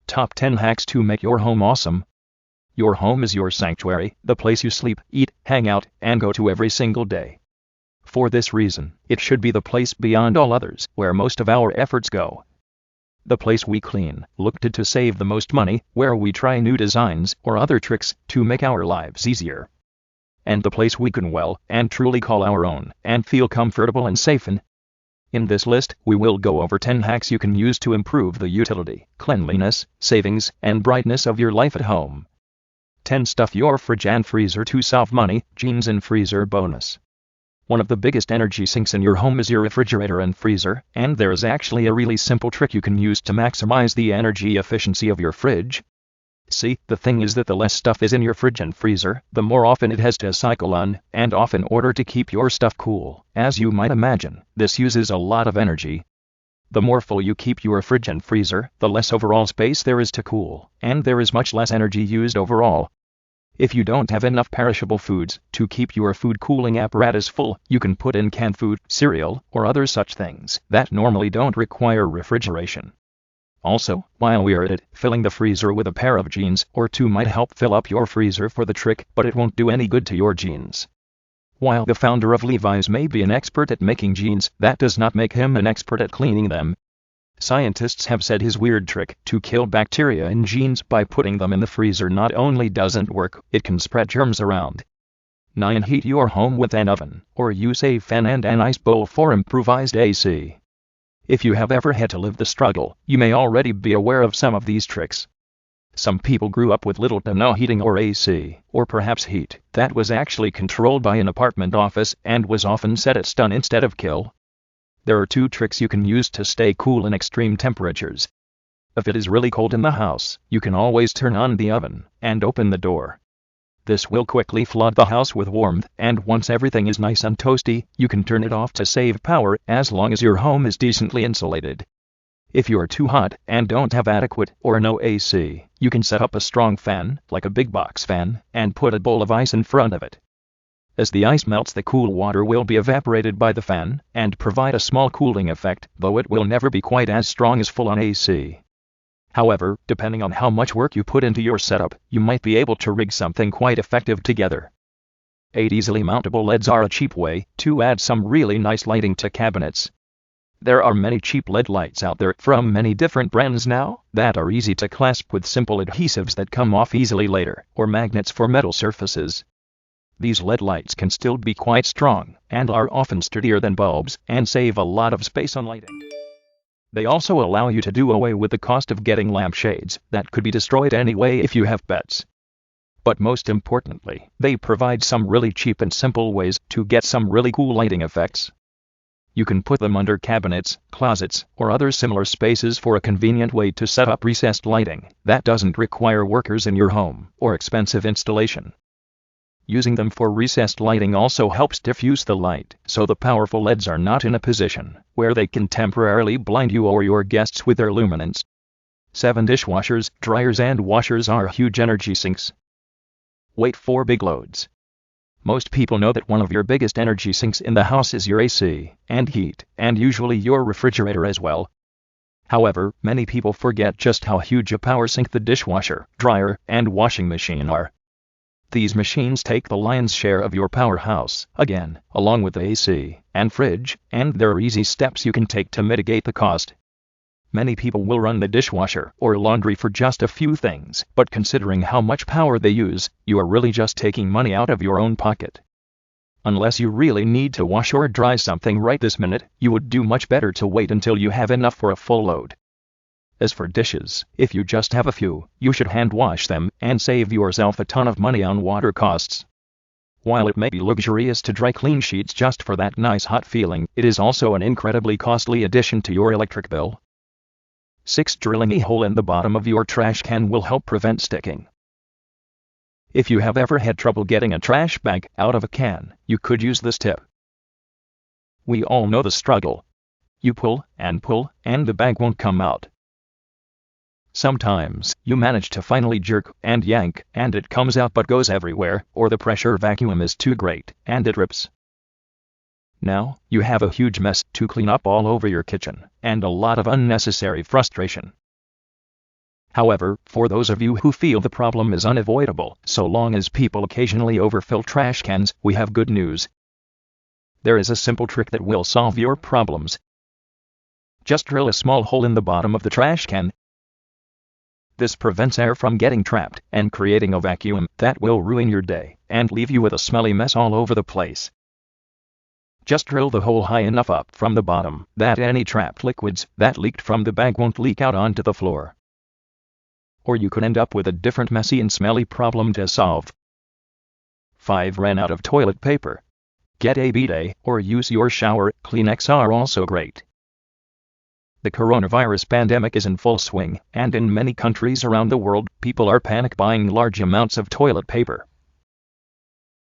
Top 10 hacks to make your home awesome. Your home is your sanctuary, the place you sleep, eat, hang out, and go to every single day. For this reason, it should be the place beyond all others where most of our efforts go. The place we clean, look to save the most money, where we try new designs or other tricks to make our lives easier. And the place we can well and truly call our own and feel comfortable and safe in. In this list, we will go over 10 hacks you can use to improve the utility, cleanliness, savings, and brightness of your life at home. 10. Stuff your fridge and freezer to save money, jeans and freezer bonus. One of the biggest energy sinks in your home is your refrigerator and freezer, and there is actually a really simple trick you can use to maximize the energy efficiency of your fridge. See, the thing is that the less stuff is in your fridge and freezer, the more often it has to cycle on and off in order to keep your stuff cool. As you might imagine, this uses a lot of energy. The more full you keep your fridge and freezer, the less overall space there is to cool, and there is much less energy used overall. If you don't have enough perishable foods to keep your food cooling apparatus full, you can put in canned food, cereal, or other such things that normally don't require refrigeration. Also, while we are at it, filling the freezer with a pair of jeans or two might help fill up your freezer for the trick, but it won't do any good to your jeans. While the founder of Levi's may be an expert at making jeans, that does not make him an expert at cleaning them. Scientists have said his weird trick to kill bacteria in jeans by putting them in the freezer not only doesn't work, it can spread germs around. 9. Heat your home with an oven, or use a fan and an ice bowl for improvised AC. If you have ever had to live the struggle, you may already be aware of some of these tricks. Some people grew up with little to no heating or AC, or perhaps heat that was actually controlled by an apartment office and was often set at stun instead of kill. There are 2 tricks you can use to stay cool in extreme temperatures. If it is really cold in the house, you can always turn on the oven and open the door. This will quickly flood the house with warmth, and once everything is nice and toasty, you can turn it off to save power as long as your home is decently insulated. If you are too hot and don't have adequate or no AC, you can set up a strong fan, like a big box fan, and put a bowl of ice in front of it. As the ice melts, the cool water will be evaporated by the fan and provide a small cooling effect, though it will never be quite as strong as full-on AC. However, depending on how much work you put into your setup, you might be able to rig something quite effective together. 8. Easily mountable LEDs are a cheap way to add some really nice lighting to cabinets. There are many cheap LED lights out there from many different brands now that are easy to clasp with simple adhesives that come off easily later, or magnets for metal surfaces. These LED lights can still be quite strong and are often sturdier than bulbs and save a lot of space on lighting. They also allow you to do away with the cost of getting lampshades that could be destroyed anyway if you have pets. But most importantly, they provide some really cheap and simple ways to get some really cool lighting effects. You can put them under cabinets, closets, or other similar spaces for a convenient way to set up recessed lighting that doesn't require workers in your home or expensive installation. Using them for recessed lighting also helps diffuse the light, so the powerful LEDs are not in a position where they can temporarily blind you or your guests with their luminance. 7. Dishwashers, dryers and washers are huge energy sinks. Wait for big loads. Most people know that one of your biggest energy sinks in the house is your AC and heat, and usually your refrigerator as well. However, many people forget just how huge a power sink the dishwasher, dryer, and washing machine are. These machines take the lion's share of your powerhouse, again, along with the AC and fridge, and there are easy steps you can take to mitigate the cost. Many people will run the dishwasher or laundry for just a few things, but considering how much power they use, you are really just taking money out of your own pocket. Unless you really need to wash or dry something right this minute, you would do much better to wait until you have enough for a full load. As for dishes, if you just have a few, you should hand wash them and save yourself a ton of money on water costs. While it may be luxurious to dry clean sheets just for that nice hot feeling, it is also an incredibly costly addition to your electric bill. 6. Drilling a hole in the bottom of your trash can will help prevent sticking. If you have ever had trouble getting a trash bag out of a can, you could use this tip. We all know the struggle. You pull, and the bag won't come out. Sometimes, you manage to finally jerk and yank, and it comes out but goes everywhere, or the pressure vacuum is too great, and it rips. Now, you have a huge mess to clean up all over your kitchen, and a lot of unnecessary frustration. However, for those of you who feel the problem is unavoidable, so long as people occasionally overfill trash cans, we have good news. There is a simple trick that will solve your problems. Just drill a small hole in the bottom of the trash can. This prevents air from getting trapped and creating a vacuum that will ruin your day and leave you with a smelly mess all over the place. Just drill the hole high enough up from the bottom that any trapped liquids that leaked from the bag won't leak out onto the floor. Or you could end up with a different messy and smelly problem to solve. 5. Ran out of toilet paper. Get a bidet or use your shower. Kleenex are also great. The coronavirus pandemic is in full swing, and in many countries around the world, people are panic buying large amounts of toilet paper.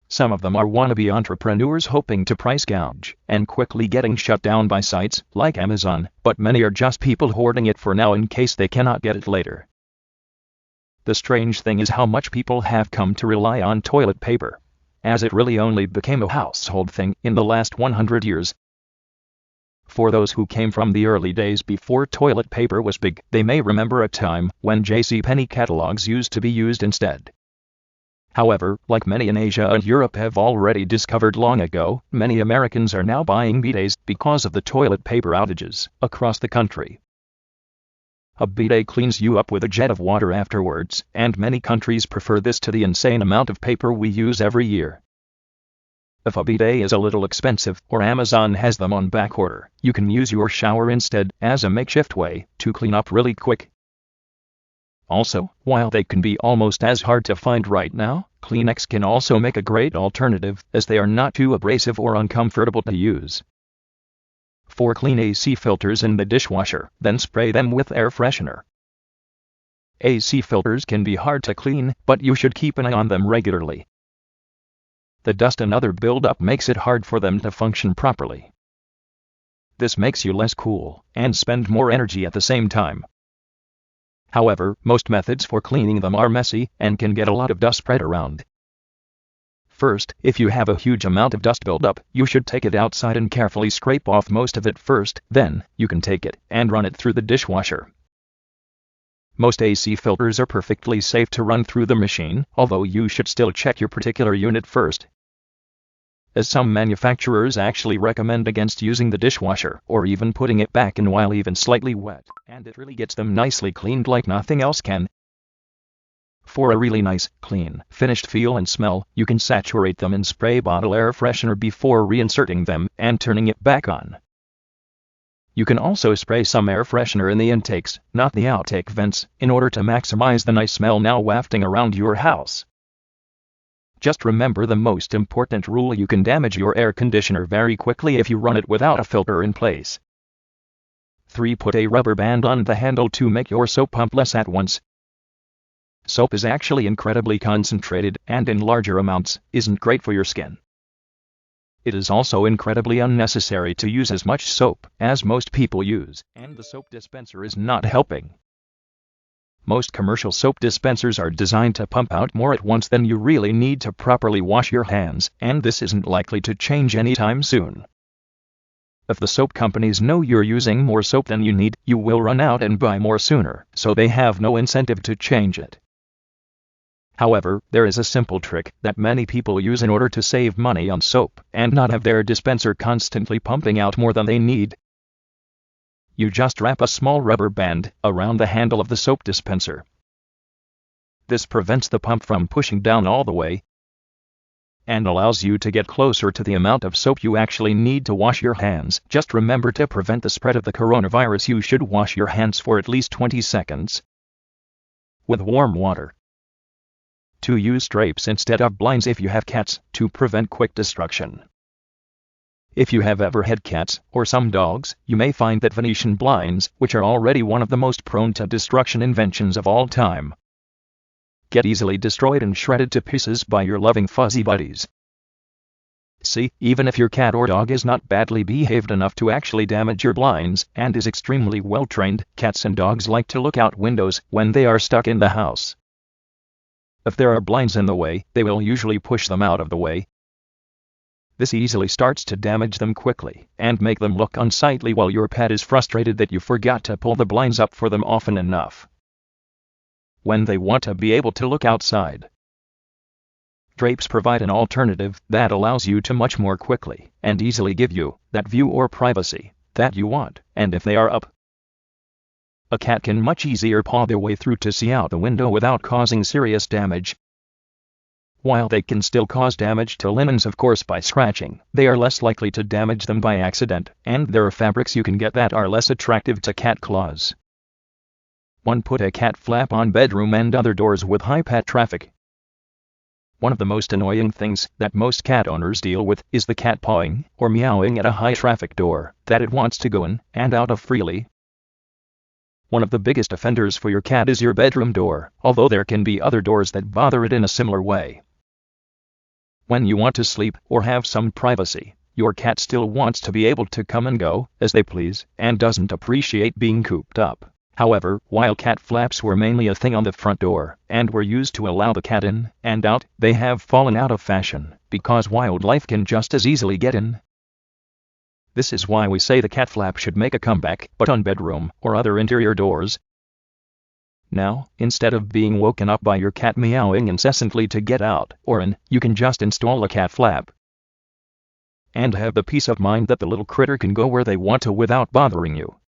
Some of them are wannabe entrepreneurs hoping to price gouge and quickly getting shut down by sites like Amazon, but many are just people hoarding it for now in case they cannot get it later. The strange thing is how much people have come to rely on toilet paper, as it really only became a household thing in the last 100 years. For those who came from the early days before toilet paper was big, they may remember a time when JCPenney catalogs used to be used instead. However, like many in Asia and Europe have already discovered long ago, many Americans are now buying bidets because of the toilet paper outages across the country. A bidet cleans you up with a jet of water afterwards, and many countries prefer this to the insane amount of paper we use every year. If a bidet is a little expensive, or Amazon has them on back order, you can use your shower instead as a makeshift way to clean up really quick. Also, while they can be almost as hard to find right now, Kleenex can also make a great alternative, as they are not too abrasive or uncomfortable to use. 4. Clean AC filters in the dishwasher, then spray them with air freshener. AC filters can be hard to clean, but you should keep an eye on them regularly. The dust and other buildup makes it hard for them to function properly. This makes you less cool and spend more energy at the same time. However, most methods for cleaning them are messy and can get a lot of dust spread around. First, if you have a huge amount of dust buildup, you should take it outside and carefully scrape off most of it first, then you can take it and run it through the dishwasher. Most AC filters are perfectly safe to run through the machine, although you should still check your particular unit first, as some manufacturers actually recommend against using the dishwasher or even putting it back in while even slightly wet, and it really gets them nicely cleaned like nothing else can. For a really nice, clean, finished feel and smell, you can saturate them in spray bottle air freshener before reinserting them and turning it back on. You can also spray some air freshener in the intakes, not the outtake vents, in order to maximize the nice smell now wafting around your house. Just remember the most important rule: you can damage your air conditioner very quickly if you run it without a filter in place. 3. Put a rubber band on the handle to make your soap pump less at once. Soap is actually incredibly concentrated, and in larger amounts, isn't great for your skin. It is also incredibly unnecessary to use as much soap as most people use, and the soap dispenser is not helping. Most commercial soap dispensers are designed to pump out more at once than you really need to properly wash your hands, and this isn't likely to change anytime soon. If the soap companies know you're using more soap than you need, you will run out and buy more sooner, so they have no incentive to change it. However, there is a simple trick that many people use in order to save money on soap and not have their dispenser constantly pumping out more than they need. You just wrap a small rubber band around the handle of the soap dispenser. This prevents the pump from pushing down all the way and allows you to get closer to the amount of soap you actually need to wash your hands. Just remember, to prevent the spread of the coronavirus, you should wash your hands for at least 20 seconds with warm water. 2. Use drapes instead of blinds if you have cats, to prevent quick destruction. If you have ever had cats, or some dogs, you may find that Venetian blinds, which are already one of the most prone to destruction inventions of all time, get easily destroyed and shredded to pieces by your loving fuzzy buddies. See, even if your cat or dog is not badly behaved enough to actually damage your blinds, and is extremely well trained, cats and dogs like to look out windows when they are stuck in the house. If there are blinds in the way, they will usually push them out of the way. This easily starts to damage them quickly, and make them look unsightly, while your pet is frustrated that you forgot to pull the blinds up for them often enough. when they want to be able to look outside. Drapes provide an alternative that allows you to much more quickly and easily give you that view or privacy that you want, and if they are up, a cat can much easier paw their way through to see out the window without causing serious damage. While they can still cause damage to linens, of course, by scratching, they are less likely to damage them by accident, and there are fabrics you can get that are less attractive to cat claws. 1. Put a cat flap on bedroom and other doors with high pet traffic. One of the most annoying things that most cat owners deal with is the cat pawing or meowing at a high traffic door that it wants to go in and out of freely. One of the biggest offenders for your cat is your bedroom door, although there can be other doors that bother it in a similar way. When you want to sleep or have some privacy, your cat still wants to be able to come and go as they please and doesn't appreciate being cooped up. However, while cat flaps were mainly a thing on the front door and were used to allow the cat in and out, they have fallen out of fashion because wildlife can just as easily get in. This is why we say the cat flap should make a comeback, but on bedroom or other interior doors. Now, instead of being woken up by your cat meowing incessantly to get out or in, you can just install a cat flap and have the peace of mind that the little critter can go where they want to without bothering you.